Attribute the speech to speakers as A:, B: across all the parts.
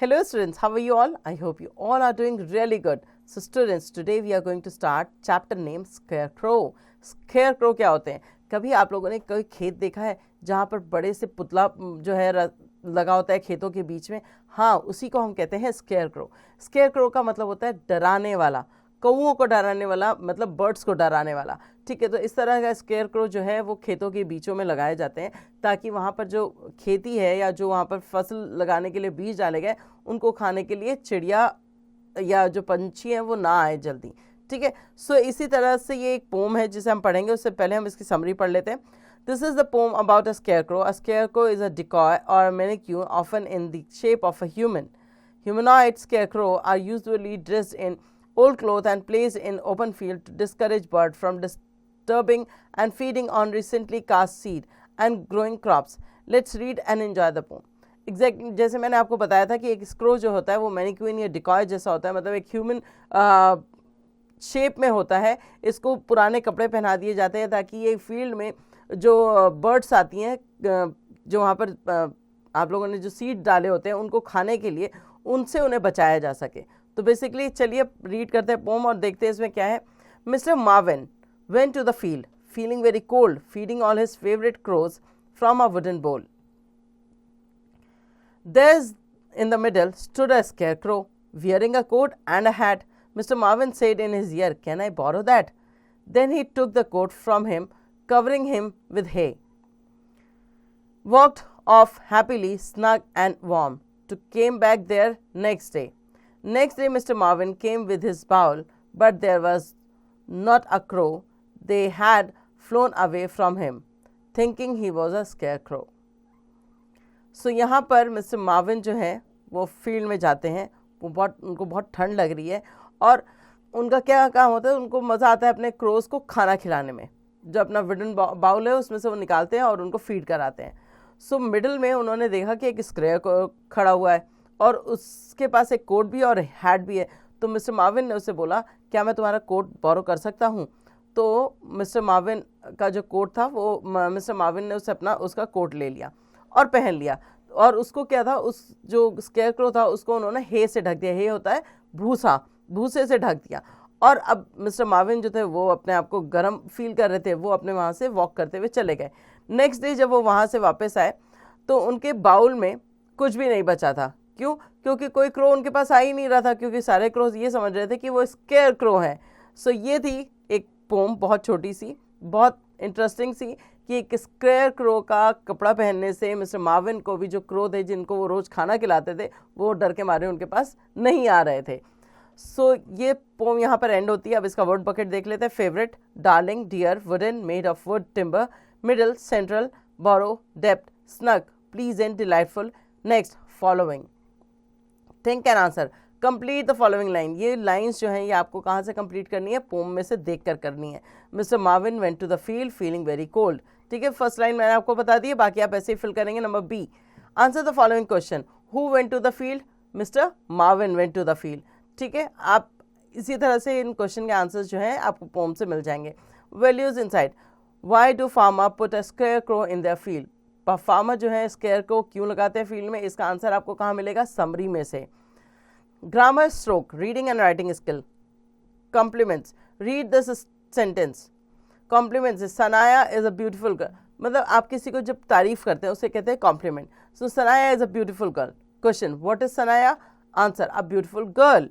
A: Hello students, how are you all? I hope you all are doing really good. So students, today we are going to start chapter name Scarecrow. Scarecrow क्या होते हैं? कभी आप लोगों ने कोई खेत देखा है जहाँ पर बड़े से पुतला जो है लगा होता है खेतों के बीच में? हाँ, उसी को हम कहते हैं स्केयरक्रो. स्केयरक्रो का मतलब होता है डराने वाला, कौओं को डराने वाला, मतलब बर्ड्स को डराने वाला. ठीक है, तो इस तरह का स्केयरक्रो जो है वो खेतों के बीचों में लगाए जाते हैं ताकि वहाँ पर जो खेती है या जो वहाँ पर फसल लगाने के लिए बीज डाले गए उनको खाने के लिए चिड़िया या जो पंछी हैं वो ना आए जल्दी. ठीक है, सो इसी तरह से ये एक पोम है जिसे हम पढ़ेंगे. उससे पहले हम इसकी समरी पढ़ लेते हैं. This is the poem about a scarecrow. A scarecrow is a decoy or a mannequin, often in the shape of a human. Humanoid scarecrows are usually dressed in old clothes and placed in open field to discourage birds from disturbing and feeding on recently cast seed and growing crops. Let's read and enjoy the poem. Exactly जैसे मैंने आपको बताया था कि एक स्क्रो जो होता है वो मैनिक्विन या डिकॉय जैसा होता है, मतलब एक ह्यूमन शेप में होता है. इसको पुराने कपड़े पहना दिए जाते हैं ताकि ये फील्ड में जो बर्ड्स आती हैं जो वहाँ पर आप लोगों ने जो सीड डाले होते हैं उनको खाने के लिए, उनसे उन्हें बचाया जा सके. तो बेसिकली चलिए रीड करते हैं पोम और देखते हैं इसमें क्या है. Mister Marvin went to the field, feeling very cold, feeding all his favorite crows from a wooden bowl. There in the middle stood a scarecrow, wearing a coat and a hat. Mr. Marvin said in his ear, "Can I borrow that?" Then he took the coat from him, covering him with hay, walked off happily, snug and warm, to came back there next day. Next day Mr. Marvin came with his bowl, but there was not a crow. They had flown away from him, thinking he was a scarecrow. So यहाँ पर mister Marvin जो है वो field में जाते हैं. वो उनको बहुत ठंड लग रही है और उनका क्या काम होता है, उनको मज़ा आता है अपने क्रोज को खाना खिलाने में. जो अपना वुडन बाउल है उसमें से वो निकालते हैं और उनको फीड कराते हैं. सो मिडिल में उन्होंने देखा कि एक स्केयरक्रो खड़ा हुआ है और उसके पास एक कोट भी और हैट भी है. तो मिस्टर मार्विन ने उससे बोला, क्या मैं तुम्हारा कोट बोरो कर सकता हूँ? तो मिस्टर मार्विन का जो कोट था वो मिस्टर मार्विन ने उसका कोट ले लिया और पहन लिया. और उसको क्या था, उस जो स्केयरक्रो था उसको उन्होंने हे से ढक दिया. हे होता है भूसा, भूसे से ढक दिया. और अब मिस्टर मार्विन जो थे वो अपने आप को गर्म फील कर रहे थे, वो अपने वहाँ से वॉक करते हुए चले गए. नेक्स्ट डे जब वो वहाँ से वापस आए तो उनके बाउल में कुछ भी नहीं बचा था. क्यों? क्योंकि कोई क्रो उनके पास आ ही नहीं रहा था, क्योंकि सारे क्रोज ये समझ रहे थे कि वो स्केयरक्रो है. सो ये थी एक पोम, बहुत छोटी सी, बहुत इंटरेस्टिंग सी, कि एक स्केयरक्रो का कपड़ा पहनने से मिस्टर मार्विन को भी जो क्रो थे जिनको वो रोज़ खाना खिलाते थे वो डर के मारे उनके पास नहीं आ रहे थे. सो ये पोम यहाँ पर एंड होती है. अब इसका वर्ड बकेट देख लेते हैं. Favourite, darling, dear, wooden, made of wood, timber, middle, central, burrow, depth, snug, pleasant, delightful. Next, following. Think and answer. Complete the following line. ये लाइंस जो हैं ये आपको कहाँ से कंप्लीट करनी है? पोम में से देख कर करनी है. Mister Marvin went to the field feeling very cold. ठीक है, फर्स्ट लाइन मैंने आपको बता दी है, बाकी आप ऐसे ही फिल करेंगे. Number B, answer the following question. Who went to the field? Mister Marvin went to the field. ठीक है, आप इसी तरह से इन क्वेश्चन के आंसर्स जो हैं आपको पोम से मिल जाएंगे. Values inside. Why do farmer put a scarecrow in their field? Farmer जो है स्केयरक्रो क्यों लगाते हैं फील्ड में? इसका आंसर आपको कहाँ मिलेगा? समरी में से. Grammar stroke, reading and writing skill. Complements, read this sentence. Complements, Sanaya is a beautiful girl. मतलब आप किसी को जब तारीफ करते हैं उसे कहते हैं complement. So Sanaya is a beautiful girl. Question, what is Sanaya? Answer, a beautiful girl.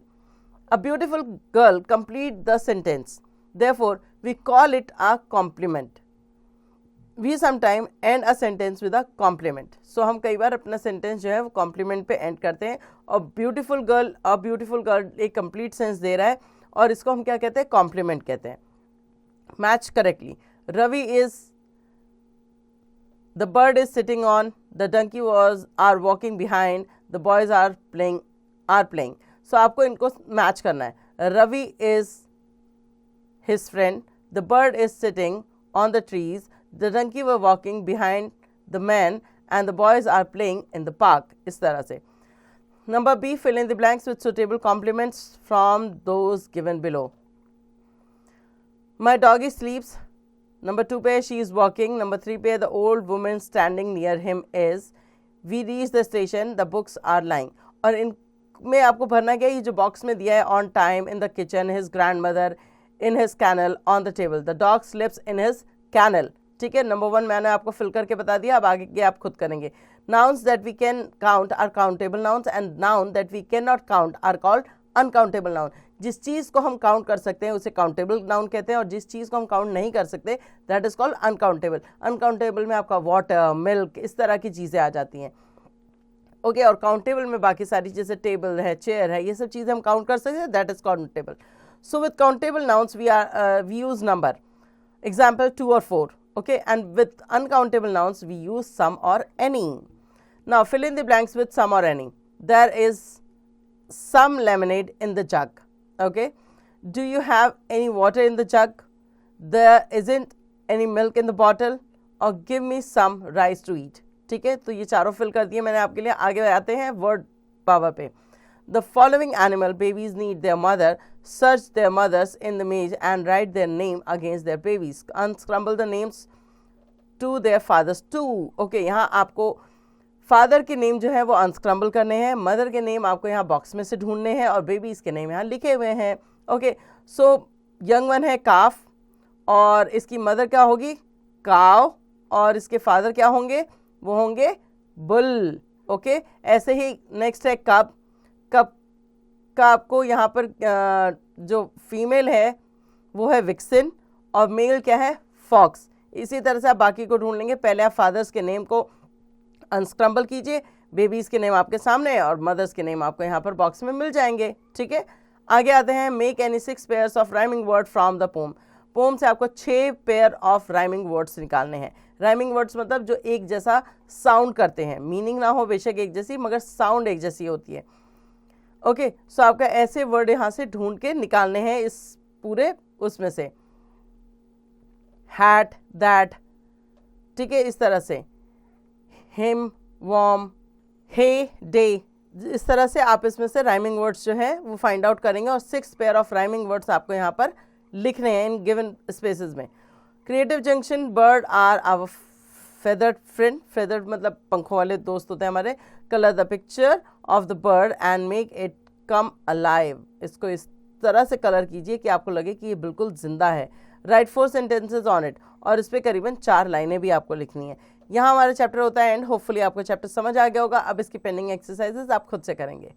A: A beautiful girl complete the sentence. Therefore, we call it a compliment. We sometimes end a sentence with a compliment. So हम कई बार अपना sentence जो है वो compliment पे end करते हैं. और beautiful girl, a beautiful girl एक complete sense दे रहा है और इसको हम क्या कहते हैं? compliment कहते हैं. Match correctly. Ravi is, the bird is sitting on, the donkey are walking behind, the boys are playing. So आपको इनको मैच करना है. Ravi is his friend, the bird is sitting on the trees, the donkey were walking behind the man and the boys are playing in the park. इस तरह से. Number B, fill in the blanks with suitable complements from those given below. My doggy sleeps. Number 2 पे she is walking. Number 3 पे the old women standing near him is. We reach the station, the books are lying. और इन में आपको भरना क्या है, ये जो बॉक्स में दिया है, on time, in the kitchen, his grandmother, in his kennel, on the table, the dog sleeps in his kennel. ठीक है, नंबर 1 मैंने आपको फिल करके बता दिया, अब आगे के आप खुद करेंगे। Nouns that we can count are countable nouns and noun that we cannot count are called uncountable noun। जिस चीज़ को हम काउंट कर सकते हैं उसे काउंटेबल नाउन कहते हैं, और जिस चीज़ को हम काउंट नहीं कर सकते that is called uncountable. Uncountable में आपका वाटर, मिल्क, इस तरह की चीज़ें आ जाती हैं। ओके, और काउंटेबल में बाकी सारी जैसे टेबल है, चेयर है, ये सब चीज़ें हम काउंट कर सकते हैं, that is countable. So with countable nouns we use number, example 2 और 4। okay, and with uncountable nouns we use some or any। Now fill in the blanks with some or any। There is some lemonade in the jug। okay, do you have any water in the jug? There isn't any milk in the bottle। or give me some rice to eat। ठीक है, तो ये चारों fill कर दिए मैंने आपके लिए। आगे आते हैं वर्ड पावर पे। The following animal babies need their mother, search their mothers in the maze and write their name against their babies। unscramble the names to their fathers too। okay, यहाँ आपको फादर के name जो है वो अनस्क्रम्बल करने हैं, mother के name आपको यहाँ बॉक्स में से ढूंढने हैं, और बेबीज के नेम यहाँ लिखे हुए हैं। ओके, सो यंग वन है काफ, और इसकी मदर क्या होगी, काव, और इसके फादर क्या होंगे, वो होंगे बुल। ओके, ऐसे ही नेक्स्ट है कब। कब का आपको यहाँ पर जो फीमेल है वो है विक्सिन, और मेल क्या है, फॉक्स। इसी तरह से आप बाकी को ढूंढ लेंगे। पहले आप फादर्स के नेम को अनस्क्रम्बल कीजिए, बेबीज़ के नेम आपके सामने है, और मदर्स के नेम आपको यहाँ पर बॉक्स में मिल जाएंगे। ठीक है, आगे आते हैं। Make any 6 pairs of rhyming word from the poem. Poem से आपको 6 पेयर ऑफ राइमिंग वर्ड्स निकालने हैं। राइमिंग वर्ड्स मतलब जो एक जैसा साउंड करते हैं, मीनिंग ना हो बेशक एक जैसी, मगर साउंड एक जैसी होती है। ओके, सो आपका ऐसे वर्ड यहाँ से ढूंढ के निकालने हैं इस पूरे उसमें से, हैट, दैट। ठीक है, इस तरह से हिम, वॉर्म, हे, डे, इस तरह से आप इसमें से राइमिंग वर्ड्स जो है वो फाइंड आउट करेंगे, और 6 पेयर ऑफ राइमिंग वर्ड्स आपको यहाँ पर लिखने हैं इन गिवन स्पेसेस में। Creative junction, bird are our feathered friend. Feathered मतलब पंखों वाले दोस्त होते हैं हमारे। Colour the picture of the bird and make it come alive. इसको इस तरह से कलर कीजिए कि आपको लगे कि ये बिल्कुल जिंदा है। राइट 4 सेंटेंसेज ऑन इट, और इस पर करीबन 4 लाइनें भी आपको लिखनी है। यहाँ हमारा चैप्टर होता है एंड। होपफुली आपको चैप्टर समझ आ गया होगा। अब इसकी पेंडिंग एक्सरसाइजेस आप खुद से करेंगे।